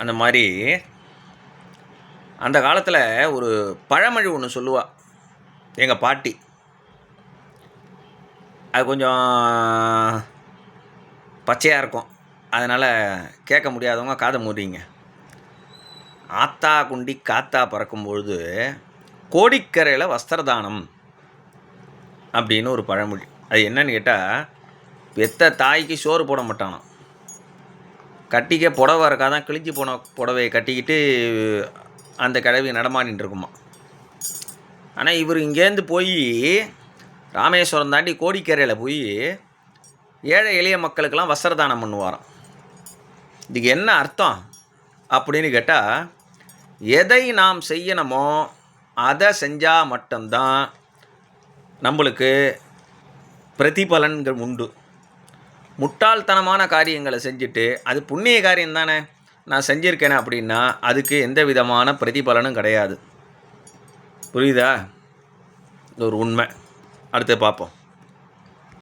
அந்த மாதிரி அந்த காலத்தில் ஒரு பழமொழி ஒன்று சொல்லுவா எங்கள் பாட்டி. அது கொஞ்சம் பச்சையாக இருக்கும், அதனால் கேட்க முடியாதவங்க காதை மூடிங்க. ஆத்தா குண்டி காத்தா பறக்கும்பொழுது கோடிக்கரையில் வஸ்திரதானம் அப்படின்னு ஒரு பழமொழி. அது என்னன்னு கேட்டால், பெத்த தாய்க்கு சோறு போட மாட்டானாம், கட்டிக்க புடவை இருக்காதான், கிழிஞ்சி போன புடவையை கட்டிக்கிட்டு அந்த கிழவி நடமாடின்னு இருக்குமா. ஆனால் இவர் இங்கேருந்து போய் ராமேஸ்வரம் தாண்டி கோடிக்கரையில் போய் ஏழை எளிய மக்களுக்கெல்லாம் வஸ்திரதானம் பண்ணுவாராம். இதுக்கு என்ன அர்த்தம் அப்படின்னு கேட்டால், எதை நாம் செய்யணுமோ அதை செஞ்சால் மட்டும்தான் நம்மளுக்கு பிரதிபலன்கள் உண்டு. முட்டாள்தனமான காரியங்களை செஞ்சுட்டு அது புண்ணிய காரியம் தானே, நான் செஞ்சுருக்கேனே அப்படின்னா அதுக்கு எந்த விதமான பிரதிபலனும் கிடையாது. புரியுதா? இது ஒரு உண்மை. அடுத்து பார்ப்போம்.